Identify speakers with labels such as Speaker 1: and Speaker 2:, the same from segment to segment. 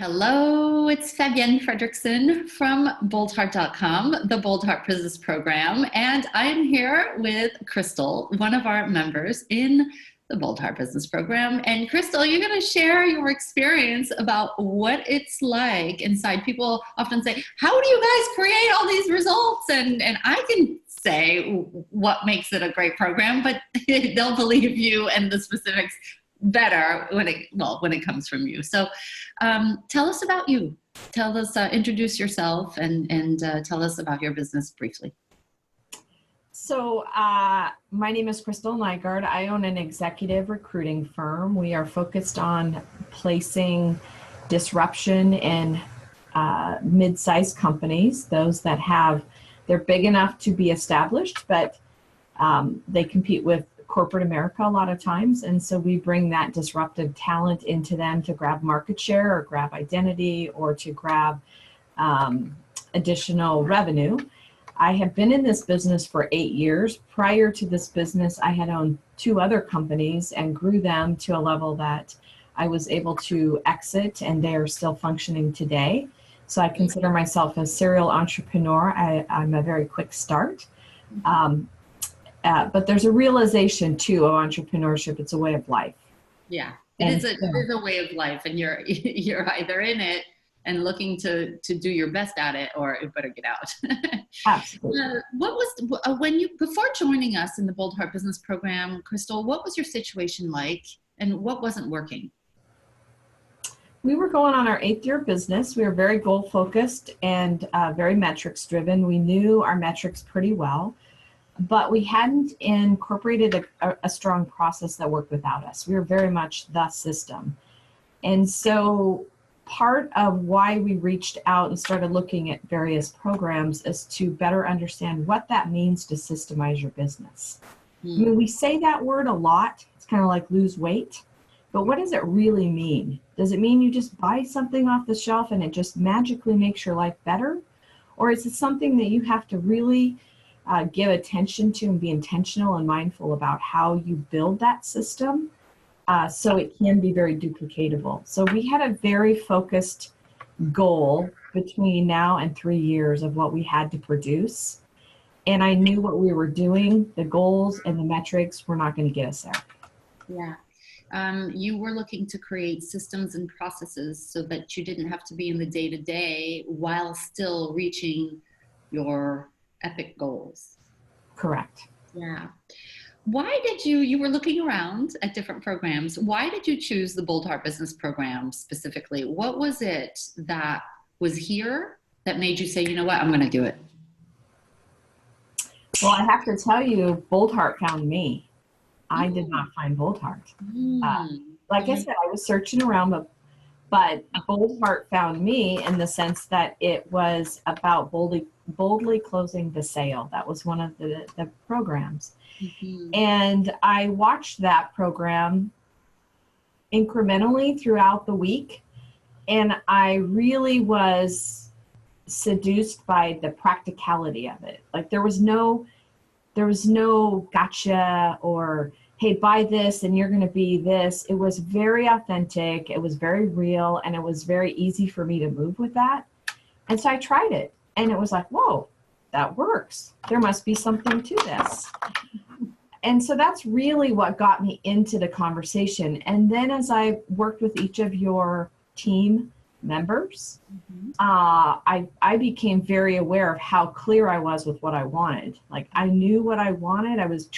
Speaker 1: Hello, it's Fabienne Fredrickson from Boldheart.com, the Boldheart Business Program, and I'm here with Crystal, one of our members in the Boldheart Business Program. And Crystal, you're going to share your experience about what it's like inside. People often say, how do you guys create all these results? And I can say what makes it a great program, but they'll believe you and the specifics better when it comes from you. So tell us about you. Tell us, introduce yourself and tell us about your business briefly.
Speaker 2: So my name is Crystal Nygard. I own an executive recruiting firm. We are focused on placing disruption in mid-sized companies, those that they're big enough to be established, but they compete with corporate America a lot of times. And so we bring that disruptive talent into them to grab market share or grab identity or to grab additional revenue. I have been in this business for 8 years. Prior to this business, I had owned 2 other companies and grew them to a level that I was able to exit, and they are still functioning today. So I consider myself a serial entrepreneur. I'm a very quick start. But there's a realization too of entrepreneurship. It's a way of life.
Speaker 1: Yeah, it is a way of life, and you're either in it and looking to do your best at it, or you better get out.
Speaker 2: Absolutely.
Speaker 1: What was before joining us in the Boldheart Business Program, Crystal? What was your situation like, and what wasn't working?
Speaker 2: We were going on our 8th year of business. We were very goal focused and very metrics driven. We knew our metrics pretty well, but we hadn't incorporated a strong process that worked without us. We were very much the system. And so part of why we reached out and started looking at various programs is to better understand what that means to systemize your business. I mean, we say that word a lot. It's kind of like lose weight, but what does it really mean? Does it mean you just buy something off the shelf and it just magically makes your life better? Or is it something that you have to really give attention to and be intentional and mindful about how you build that system so it can be very duplicatable? So we had a very focused goal between now and 3 years of what we had to produce. And I knew what we were doing, the goals and the metrics were not going to get us there.
Speaker 1: Yeah. You were looking to create systems and processes so that you didn't have to be in the day-to-day while still reaching your epic goals.
Speaker 2: Correct.
Speaker 1: Yeah. Why did you were looking around at different programs. Why did you choose the Boldheart Business Program specifically? What was it that was here that made you say, you know what, I'm going to do it?
Speaker 2: Well, I have to tell you, Boldheart found me. I did not find Boldheart. Like I said, I was searching around, but Boldheart found me in the sense that it was about boldly closing the sale. That was one of the programs. And I watched that program incrementally throughout the week, and I really was seduced by the practicality of it. Like there was no gotcha or, hey, buy this and you're going to be this. It was very authentic. It was very real. And it was very easy for me to move with that. And so I tried it and it was like, whoa, that works. There must be something to this. And so that's really what got me into the conversation. And then as I worked with each of your team members, I became very aware of how clear I was with what I wanted. Like I knew what I wanted. I was,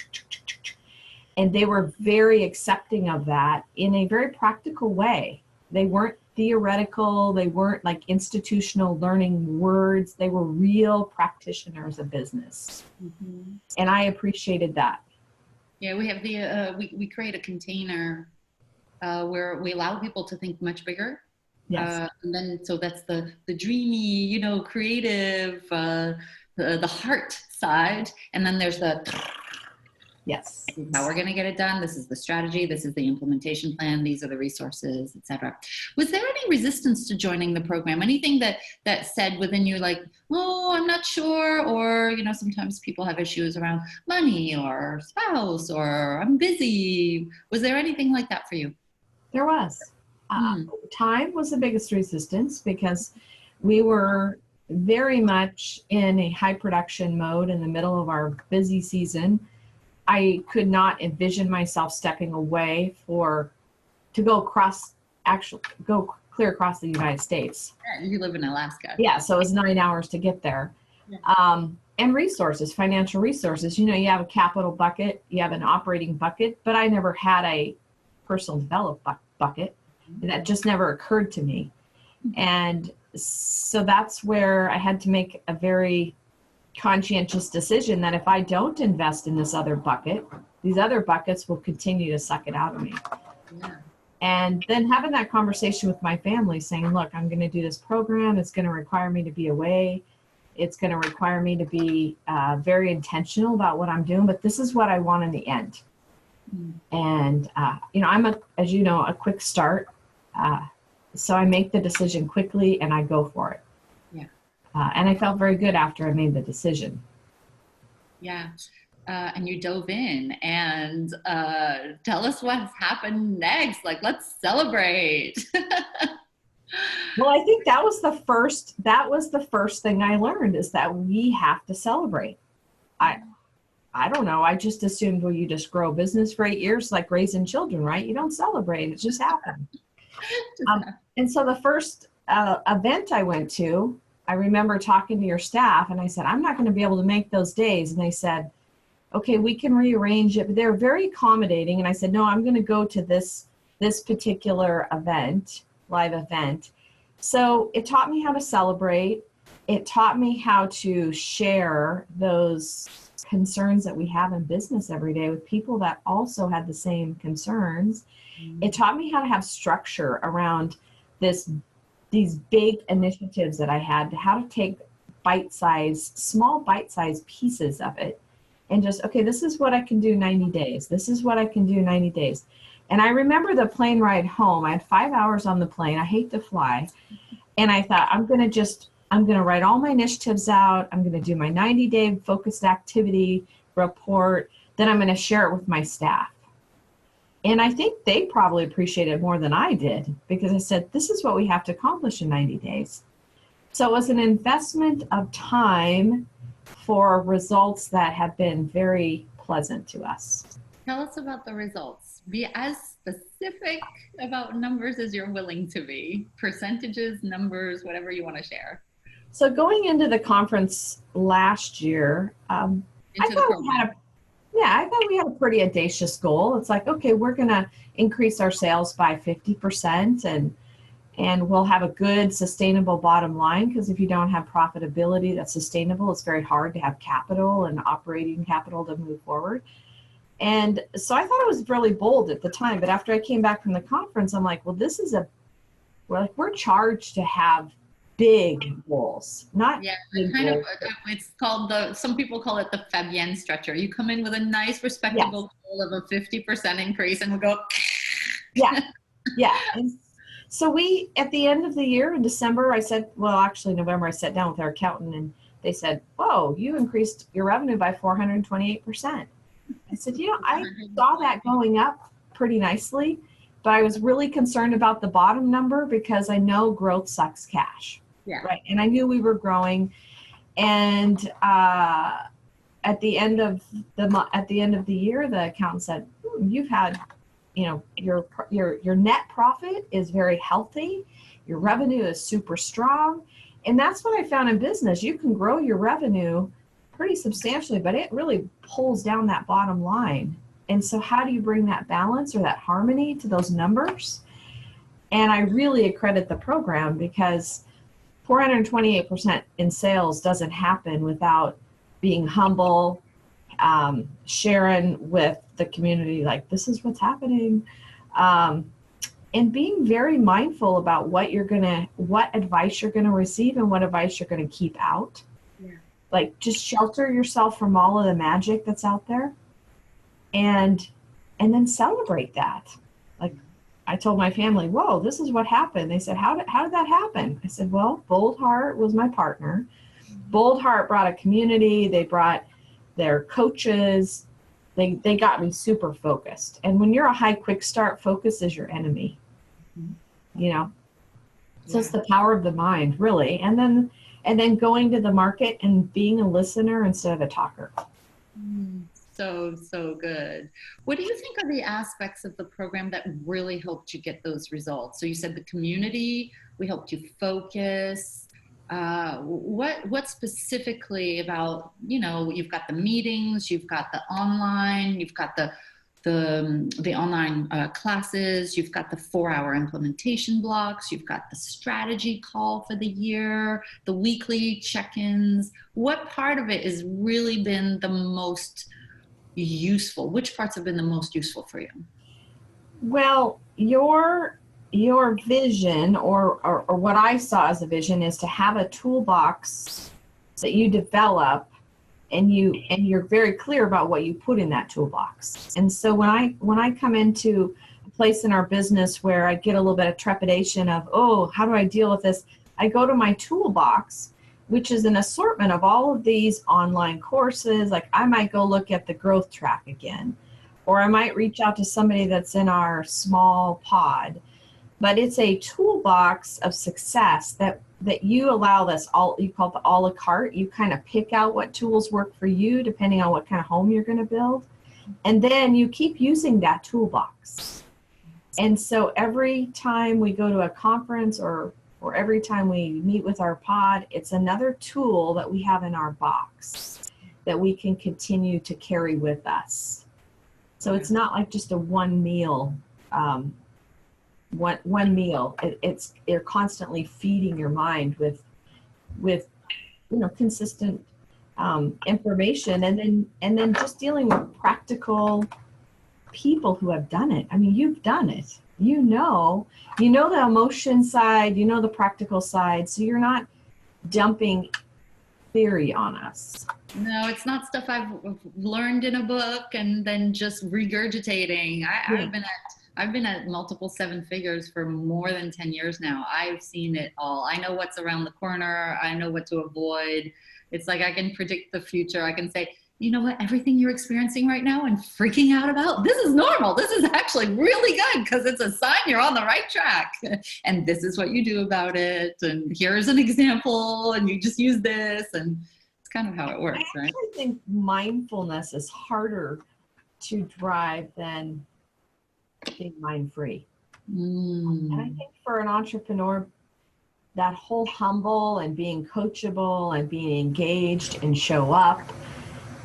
Speaker 2: and they were very accepting of that in a very practical way. They weren't theoretical. They weren't like institutional learning words. They were real practitioners of business. And I appreciated that.
Speaker 1: Yeah, we have we create a container where we allow people to think much bigger.
Speaker 2: Yes.
Speaker 1: And then, so that's the dreamy, creative, the heart side. And then there's the,
Speaker 2: yes,
Speaker 1: this is how we're going to get it done. This is the strategy. This is the implementation plan. These are the resources, etc. Was there any resistance to joining the program? Anything that said within you, like, oh, I'm not sure, or, sometimes people have issues around money or spouse or I'm busy. Was there anything like that for you?
Speaker 2: There was.
Speaker 1: Hmm.
Speaker 2: Time was the biggest resistance because we were very much in a high production mode in the middle of our busy season. I could not envision myself stepping away to go clear across the United States.
Speaker 1: Yeah, you live in Alaska.
Speaker 2: Yeah, so it was 9 hours to get there.
Speaker 1: Yeah.
Speaker 2: And resources, financial resources. You know, you have a capital bucket, you have an operating bucket, but I never had a personal development bucket. That just never occurred to me. And so that's where I had to make a very conscientious decision that if I don't invest in this other bucket, these other buckets will continue to suck it out of me.
Speaker 1: Yeah.
Speaker 2: And then having that conversation with my family saying, look, I'm going to do this program. It's going to require me to be away. It's going to require me to be very intentional about what I'm doing, but this is what I want in the end. And, I'm as you know, a quick start. So I make the decision quickly and I go for it.
Speaker 1: Yeah.
Speaker 2: And I felt very good after I made the decision.
Speaker 1: Yeah. And you dove in and tell us what's happened next. Like, let's celebrate.
Speaker 2: Well, I think that was the first thing I learned is that we have to celebrate. I don't know. I just assumed, well, you just grow a business for 8 years, like raising children, right? You don't celebrate. It just happened. And so the first event I went to, I remember talking to your staff and I said, I'm not going to be able to make those days. And they said, okay, we can rearrange it. But they're very accommodating. And I said, no, I'm going to go to this particular event, live event. So it taught me how to celebrate. It taught me how to share those concerns that we have in business every day with people that also had the same concerns. It taught me how to have structure around these big initiatives that I had, how to take small bite-sized pieces of it and just, okay, this is what I can do 90 days. This is what I can do 90 days. And I remember the plane ride home. I had 5 hours on the plane. I hate to fly. And I thought, I'm going to write all my initiatives out. I'm going to do my 90-day focused activity report. Then I'm going to share it with my staff. And I think they probably appreciated it more than I did because I said, this is what we have to accomplish in 90 days. So it was an investment of time for results that have been very pleasant to us.
Speaker 1: Tell us about the results. Be as specific about numbers as you're willing to be. Percentages, numbers, whatever you want to share.
Speaker 2: So going into the conference last year, I thought we had a pretty audacious goal. It's like, okay, we're going to increase our sales by 50% and we'll have a good sustainable bottom line, because if you don't have profitability that's sustainable, it's very hard to have capital and operating capital to move forward. And so I thought it was really bold at the time, but after I came back from the conference, I'm like, well, we're charged to have big goals, not
Speaker 1: it's called some people call it the Fabienne stretcher. You come in with a nice respectable goal of a 50% increase and we'll go
Speaker 2: yeah. And so we, at the end of the year in December, November, I sat down with our accountant and they said, whoa, you increased your revenue by 428%. I said, I saw that going up pretty nicely, but I was really concerned about the bottom number because I know growth sucks cash.
Speaker 1: Yeah.
Speaker 2: Right. And I knew we were growing. And at the end of the year, the accountant said, you've had, your net profit is very healthy. Your revenue is super strong. And that's what I found in business. You can grow your revenue pretty substantially, but it really pulls down that bottom line. And so how do you bring that balance or that harmony to those numbers? And I really accredit the program because 428% in sales doesn't happen without being humble, sharing with the community, like, this is what's happening. And being very mindful about what advice you're going to receive and what advice you're going to keep out. Yeah. Like, just shelter yourself from all of the magic that's out there and then celebrate that. Like, I told my family, whoa, this is what happened. They said, how did that happen? I said, well, Boldheart was my partner. Boldheart brought a community. They brought their coaches. They got me super focused. And when you're a high quick start, focus is your enemy. you know. So
Speaker 1: Yeah.
Speaker 2: it's the power of the mind, really. And then going to the market and being a listener instead of a talker.
Speaker 1: So good. What do you think are the aspects of the program that really helped you get those results? So you said the community, we helped you focus. What specifically about, you've got the meetings, you've got the online, you've got the online classes, you've got the 4-hour implementation blocks, you've got the strategy call for the year, the weekly check-ins. What part of it has really been the most useful? Which parts have been the most useful for you?
Speaker 2: Well, your vision or what I saw as a vision is to have a toolbox that you develop and you're very clear about what you put in that toolbox. And so when I come into a place in our business where I get a little bit of trepidation of, oh, how do I deal with this? I go to my toolbox, which is an assortment of all of these online courses. Like I might go look at the growth track again, or I might reach out to somebody that's in our small pod. But it's a toolbox of success that you allow this, you call it the a la carte. You kind of pick out what tools work for you depending on what kind of home you're going to build. And then you keep using that toolbox. And so every time we go to a conference or every time we meet with our pod, it's another tool that we have in our box that we can continue to carry with us. So it's not like just a one meal. One meal. You're constantly feeding your mind with consistent information, and then just dealing with practical people who have done it. I mean, you've done it. You know the emotion side, the practical side, so you're not dumping theory on us.
Speaker 1: No, it's not stuff I've learned in a book and then just regurgitating. I've been at multiple 7 figures for more than 10 years now. I've seen it all. I know what's around the corner. I know what to avoid. It's like I can predict the future. I can say, you know what, everything you're experiencing right now and freaking out about, this is normal. This is actually really good because it's a sign you're on the right track. And this is what you do about it. And here's an example. And you just use this. And it's kind of how it works, right?
Speaker 2: I think mindfulness is harder to drive than being mind-free. And I think for an entrepreneur, that whole humble and being coachable and being engaged and show up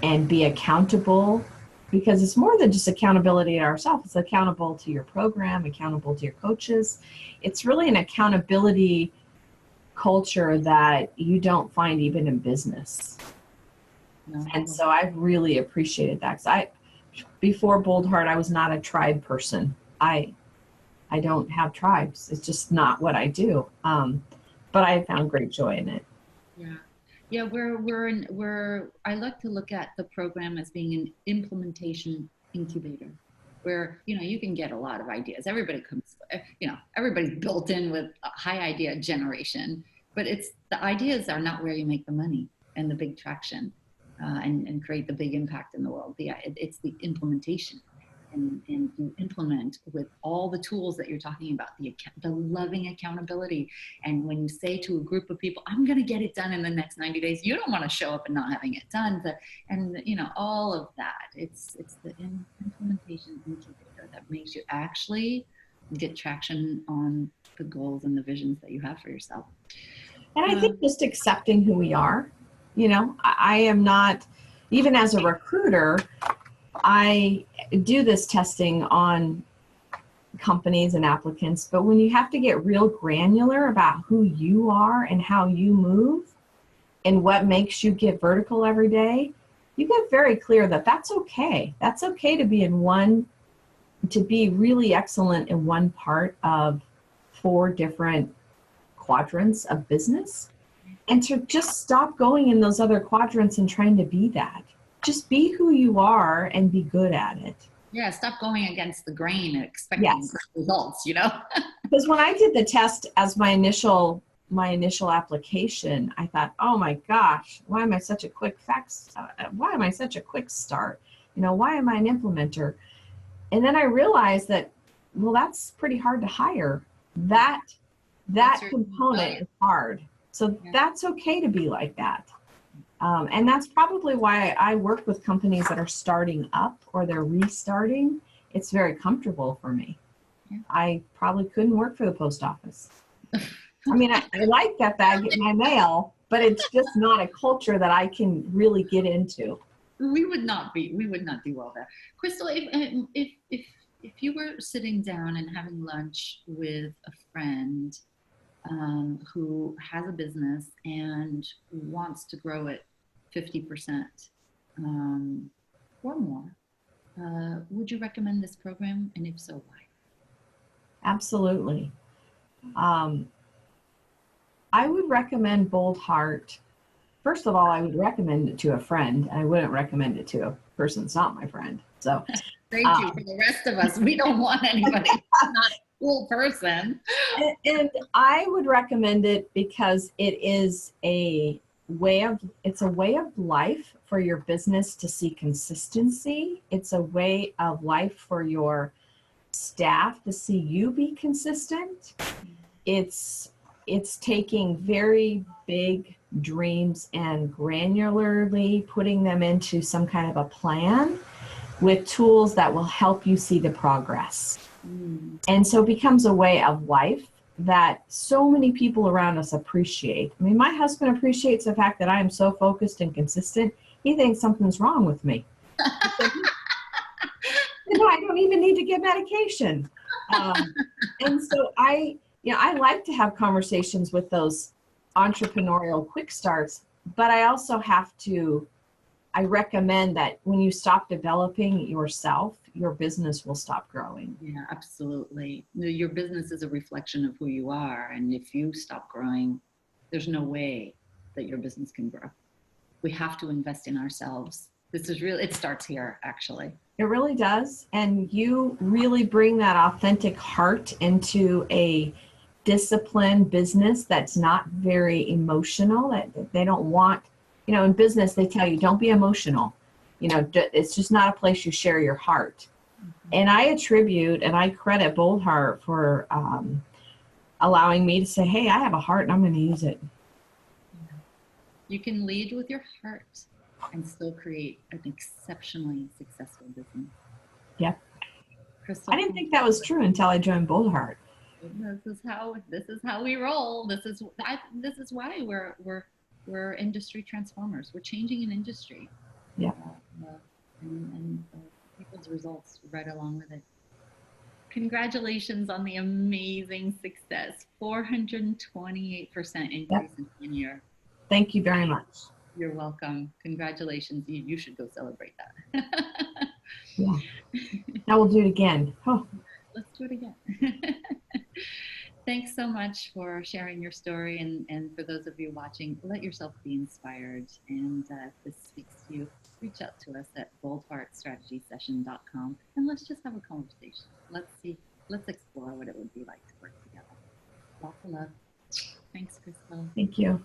Speaker 2: and be accountable, because it's more than just accountability to ourselves. It's accountable to your program, accountable to your coaches. It's really an accountability culture that you don't find even in business. No. And so I've really appreciated that. Because before Boldheart, I was not a tribe person. I don't have tribes. It's just not what I do. But I found great joy in it.
Speaker 1: Yeah. I like to look at the program as being an implementation incubator, where you can get a lot of ideas. Everybody comes, everybody's built in with a high idea generation, but the ideas are not where you make the money and the big traction. And create the big impact in the world. It's the implementation, and you implement with all the tools that you're talking about, the loving accountability. And when you say to a group of people, I'm going to get it done in the next 90 days, you don't want to show up and not having it done. All of that. It's the implementation incubator that makes you actually get traction on the goals and the visions that you have for yourself.
Speaker 2: And I think just accepting who we are. I am not, even as a recruiter, I do this testing on companies and applicants, but when you have to get real granular about who you are and how you move and what makes you get vertical every day, you get very clear that that's okay. That's okay to be to be really excellent in one part of 4 different quadrants of business. And to just stop going in those other quadrants and trying to be that. Just be who you are and be good at it.
Speaker 1: Yeah, stop going against the grain and expecting results,
Speaker 2: Because when I did the test as my initial application, I thought, oh my gosh, why am I such a quick start? Why am I an implementer? And then I realized that, well, that's pretty hard to hire. that
Speaker 1: That's your
Speaker 2: component is hard. So
Speaker 1: Yeah.
Speaker 2: that's okay to be like that. And that's probably why I work with companies that are starting up or they're restarting. It's very comfortable for me.
Speaker 1: Yeah.
Speaker 2: I probably couldn't work for the post office. I mean, I like that I get my mail, but it's just not a culture that I can really get into.
Speaker 1: We would not do well there. Crystal, if you were sitting down and having lunch with a friend who has a business and wants to grow it 50% or more, would you recommend this program? And if so, why?
Speaker 2: Absolutely. I would recommend Boldheart. First of all, I would recommend it to a friend. I wouldn't recommend it to a person that's not my friend. So
Speaker 1: thank you. For the rest of us, we don't want anybody not a cool person.
Speaker 2: And I would recommend it because it is a way of life for your business to see consistency. It's a way of life for your staff to see you be consistent. It's taking very big dreams and granularly putting them into some kind of a plan with tools that will help you see the progress. And so it becomes a way of life that so many people around us appreciate. I mean, my husband appreciates the fact that I am so focused and consistent. He thinks something's wrong with me. I don't even need to get medication. And so I like to have conversations with those entrepreneurial quick starts, but I also I recommend that when you stop developing yourself, your business will stop growing.
Speaker 1: Yeah, absolutely. Your business is a reflection of who you are. And if you stop growing, there's no way that your business can grow. We have to invest in ourselves. It starts here, actually.
Speaker 2: It really does. And you really bring that authentic heart into a disciplined business that's not very emotional, that they don't want, in business, they tell you, don't be emotional. It's just not a place you share your heart. And I attribute and I credit Boldheart for allowing me to say, hey, I have a heart and I'm going to use it.
Speaker 1: You can lead with your heart and still create an exceptionally successful business.
Speaker 2: Yeah.
Speaker 1: Crystal,
Speaker 2: I didn't think that was true until I joined Boldheart.
Speaker 1: This is how we roll. This is why we're industry transformers. We're changing an industry.
Speaker 2: Yeah.
Speaker 1: And people's results right along with it. Congratulations on the amazing success. 428% increase in 1 year.
Speaker 2: Thank you very much.
Speaker 1: You're welcome. Congratulations. You should go celebrate that.
Speaker 2: Yeah. Now we'll do it again. Oh.
Speaker 1: Let's do it again. Thanks so much for sharing your story. And for those of you watching, let yourself be inspired. And if this speaks to you, reach out to us at boldheartstrategysession.com and let's just have a conversation. Let's explore what it would be like to work together. Lots of love. Thanks, Crystal.
Speaker 2: Thank you.